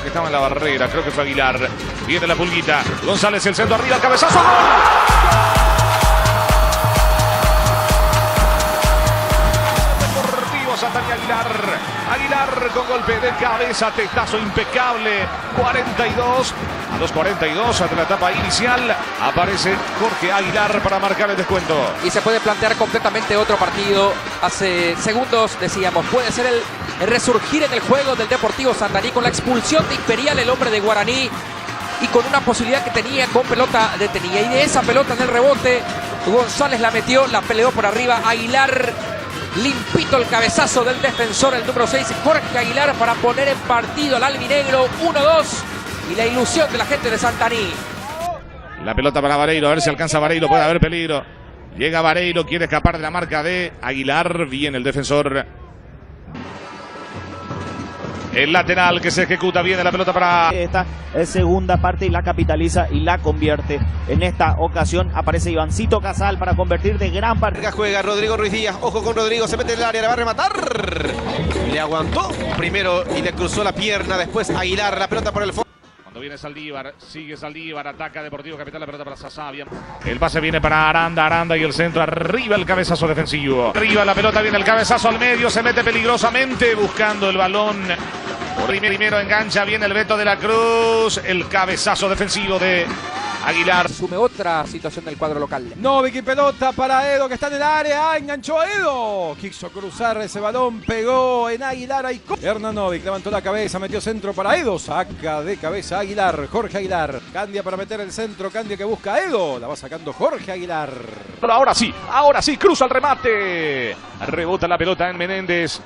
que estaba en la barrera, creo que fue Aguilar. Viene la pulguita, González, el centro arriba, el cabezazo, ¡gol! Deportivo Santana Aguilar con golpe de cabeza, testazo impecable, 42. A los 42 de la etapa inicial aparece Jorge Aguilar para marcar el descuento. Y se puede plantear completamente otro partido. Hace segundos decíamos, puede ser el resurgir en el juego del Deportivo Santaní con la expulsión de Imperial, el hombre de Guaraní, y con una posibilidad que tenía con pelota detenida. Y de esa pelota en el rebote, González la metió, la peleó por arriba. Aguilar, limpito el cabezazo del defensor, el número 6, Jorge Aguilar, para poner en partido al albinegro. 1-2. Y la ilusión de la gente de Santaní. La pelota para Vareiro, a ver si alcanza Vareiro, puede haber peligro. Llega Vareiro, quiere escapar de la marca de Aguilar. Bien el defensor. El lateral que se ejecuta, viene la pelota para... Esta es segunda parte y la capitaliza y la convierte. En esta ocasión aparece Ivancito Casal para convertir de gran parte. Juega Rodrigo Ruiz Díaz, ojo con Rodrigo, se mete en el área, le va a rematar. Le aguantó primero y le cruzó la pierna, después Aguilar, la pelota por el fondo. Cuando viene Saldívar, sigue Saldívar, ataca Deportivo Capital, la pelota para Sasavia. El pase viene para Aranda y el centro, arriba el cabezazo defensivo. Arriba la pelota, viene el cabezazo al medio, se mete peligrosamente buscando el balón. Primero engancha, viene el Beto de la Cruz, el cabezazo defensivo de Aguilar. Sume otra situación del cuadro local. Novik y pelota para Edo que está en el área. Enganchó a Edo. Quiso cruzar ese balón. Pegó en Aguilar. Hernán Novik levantó la cabeza. Metió centro para Edo. Saca de cabeza Aguilar. Jorge Aguilar. Candia para meter el centro. Candia que busca a Edo. La va sacando Jorge Aguilar. Ahora sí. Cruza el remate. Rebota la pelota en Menéndez.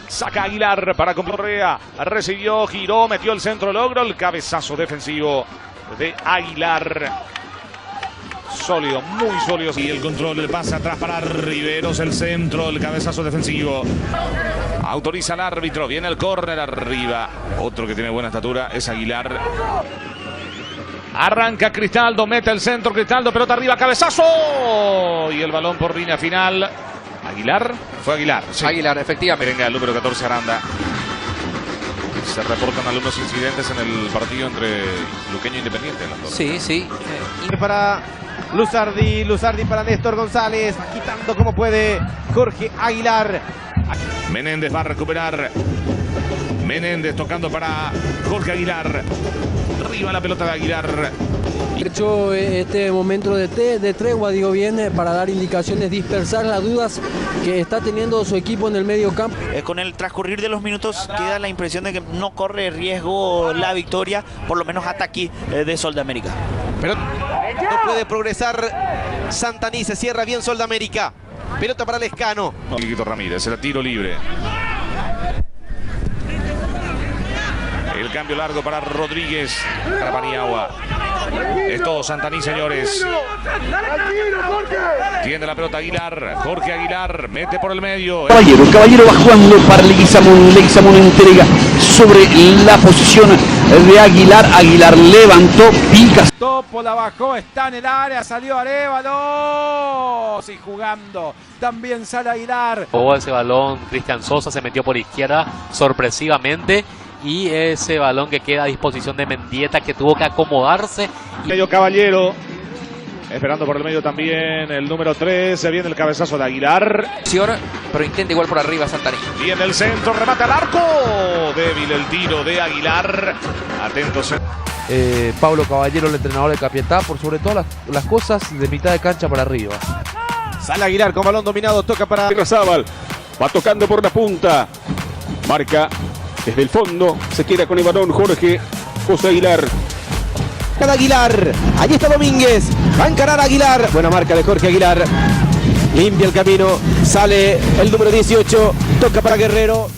Saca Aguilar para con Correa. Recibió, giró, metió el centro. Logró el cabezazo defensivo de Aguilar. Sólido, muy sólido. Y el control, el pase atrás para Riveros, el centro, el cabezazo defensivo. Autoriza el árbitro, viene el córner arriba. Otro que tiene buena estatura es Aguilar. Arranca Cristaldo, mete el centro, Cristaldo, pelota arriba, cabezazo. Y el balón por línea final. Aguilar, fue Aguilar. Sí. Aguilar, efectivamente. Venga, el número 14, Aranda. Se reportan algunos incidentes en el partido entre Luqueño e Independiente. Sí. Para Luzardi para Néstor González, quitando como puede Jorge Aguilar. Menéndez va a recuperar. Menéndez tocando para Jorge Aguilar. Arriba la pelota de Aguilar. Hecho este momento de tregua, digo bien, para dar indicaciones, dispersar las dudas que está teniendo su equipo en el medio campo. Con el transcurrir de los minutos queda la impresión de que no corre riesgo la victoria, por lo menos hasta aquí, de Sol de América. Pero no puede progresar Santaní, se cierra bien Sol de América. Pelota para Lescano. Quiquito Ramírez, el tiro libre. El cambio largo para Rodríguez, para Paniagua. Es todo Santaní, señores. Tiene la pelota Aguilar. Jorge Aguilar mete por el medio. Caballero va jugando para Leguizamón. Leguizamón entrega sobre la posición de Aguilar. Aguilar levantó, pica. Topo la bajó, está en el área, salió Arévalo. Sí, jugando. También sale Aguilar. Jugó ese balón, Cristian Sosa se metió por izquierda sorpresivamente. Y ese balón que queda a disposición de Mendieta, que tuvo que acomodarse. Medio Caballero, esperando por el medio también el número 3, se viene el cabezazo de Aguilar. Pero intenta igual por arriba Santaní. Viene el centro, remata al arco. Débil el tiro de Aguilar. Atentos. Pablo Caballero, el entrenador de Capiatá, por sobre todas las cosas de mitad de cancha para arriba. Sale Aguilar con balón dominado, toca para Razábal, va tocando por la punta. Marca desde el fondo, se queda con el balón Jorge Aguilar. cada Aguilar. Allí está Domínguez. Va a encarar a Aguilar. Buena marca de Jorge Aguilar. Limpia el camino. Sale el número 18. Toca para Guerrero.